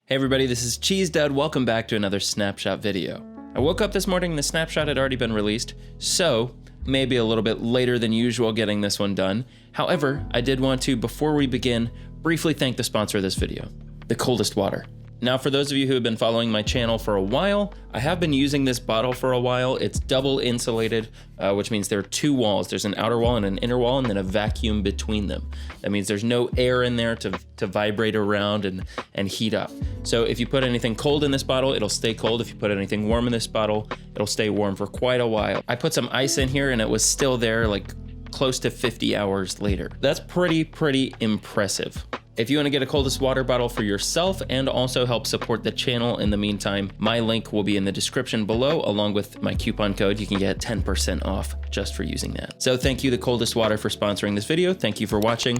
Hey everybody, this is Cheesedud. Welcome back to another snapshot video. I woke up this morning and the snapshot had already been released, so maybe a little bit later than usual getting this one done. However, I did want to, before we begin, briefly thank the sponsor of this video, the Coldest water. Now, for those of you who have been following my channel for a while, I have been using this bottle for a while. It's double insulated, which means there are two walls. There's an outer wall and an inner wall, and then a vacuum between them. That means there's no air in there to vibrate around and heat up. So if you put anything cold in this bottle, it'll stay cold. If you put anything warm in this bottle, it'll stay warm for quite a while. I put some ice in here and it was still there like close to 50 hours later. That's pretty impressive. If you want to get a Coldest water bottle for yourself and also help support the channel in the meantime, my link will be in the description below along with my coupon code. You can get 10% off just for using that. So thank you to Coldest Water for sponsoring this video. Thank you for watching,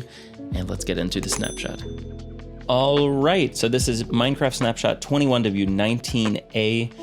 and let's get into the snapshot. All right, so this is Minecraft Snapshot 21w19a.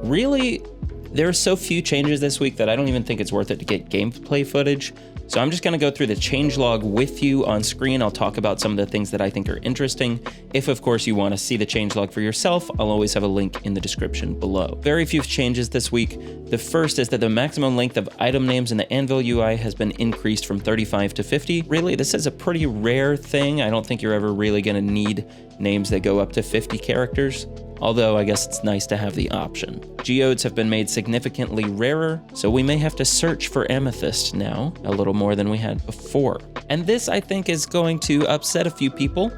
Really, there are so few changes this week that I don't even think it's worth it to get gameplay footage. So I'm just gonna go through the changelog with you on screen. I'll talk about some of the things that I think are interesting. If of course you wanna see the changelog for yourself, I'll always have a link in the description below. Very few changes this week. The first is that the maximum length of item names in the Anvil UI has been increased from 35 to 50. Really, this is a pretty rare thing. I don't think you're ever really gonna need names that go up to 50 characters. Although I guess it's nice to have the option. Geodes have been made significantly rarer, so we may have to search for amethyst now, a little more than we had before. And this, I think, is going to upset a few people.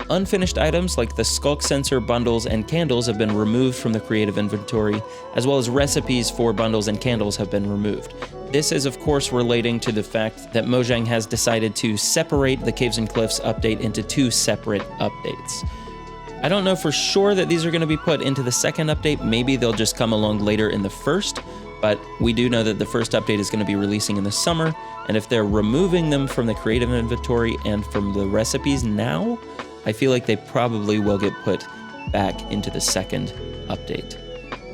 Unfinished items like the skulk sensor bundles and candles have been removed from the creative inventory, as well as recipes for bundles and candles have been removed. This is of course relating to the fact that Mojang has decided to separate the Caves and Cliffs update into two separate updates. I don't know for sure that these are going to be put into the second update. Maybe they'll just come along later in the first, but we do know that the first update is going to be releasing in the summer, and if they're removing them from the creative inventory and from the recipes now, I feel like they probably will get put back into the second update.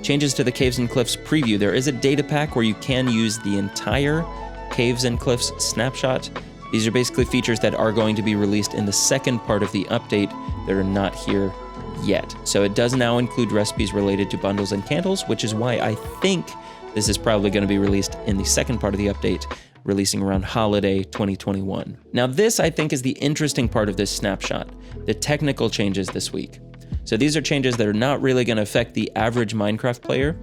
Changes to the Caves and Cliffs preview. There is a data pack where you can use the entire Caves and Cliffs snapshot. These are basically features that are going to be released in the second part of the update that are not here yet. So it does now include recipes related to bundles and candles, which is why I think this is probably going to be released in the second part of the update, releasing around holiday 2021. Now this, I think, is the interesting part of this snapshot, the technical changes this week. So these are changes that are not really going to affect the average Minecraft player.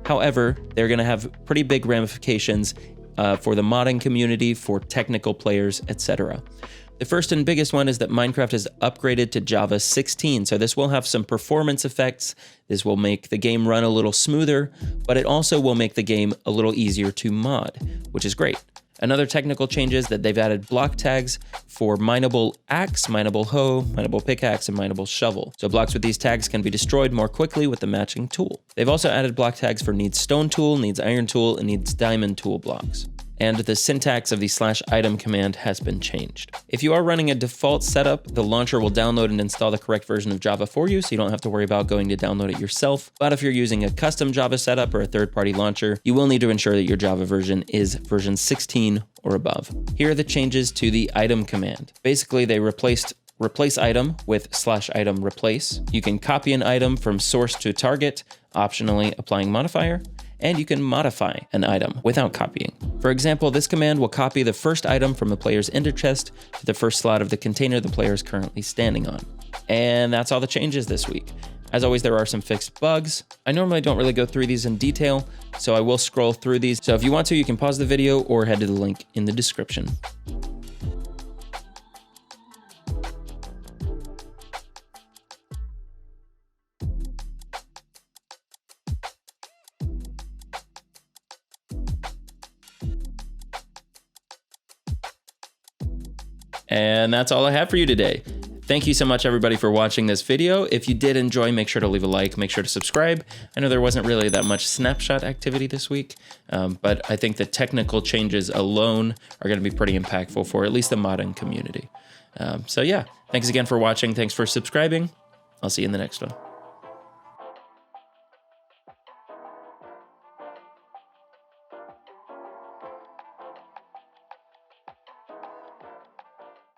However, they're going to have pretty big ramifications for the modding community, for technical players, etc. The first and biggest one is that Minecraft is upgraded to Java 16, so this will have some performance effects. This will make the game run a little smoother, but it also will make the game a little easier to mod, which is great. Another technical change is that they've added block tags for mineable axe, mineable hoe, mineable pickaxe, and mineable shovel. So blocks with these tags can be destroyed more quickly with the matching tool. They've also added block tags for needs stone tool, needs iron tool, and needs diamond tool blocks. And the syntax of the /item command has been changed. If you are running a default setup, the launcher will download and install the correct version of Java for you, so you don't have to worry about going to download it yourself. But if you're using a custom Java setup or a third-party launcher, you will need to ensure that your Java version is version 16 or above. Here are the changes to the item command. Basically, they replaced replace item with /item replace. You can copy an item from source to target, optionally applying modifier, and you can modify an item without copying. For example, this command will copy the first item from the player's ender chest to the first slot of the container the player is currently standing on. And that's all the changes this week. As always, there are some fixed bugs. I normally don't really go through these in detail, so I will scroll through these. So if you want to, you can pause the video or head to the link in the description. And that's all I have for you today. Thank you so much, everybody, for watching this video. If you did enjoy, make sure to leave a like, make sure to subscribe. I know there wasn't really that much snapshot activity this week, but I think the technical changes alone are going to be pretty impactful for at least the modding community. So yeah, thanks again for watching. Thanks for subscribing. I'll see you in the next one.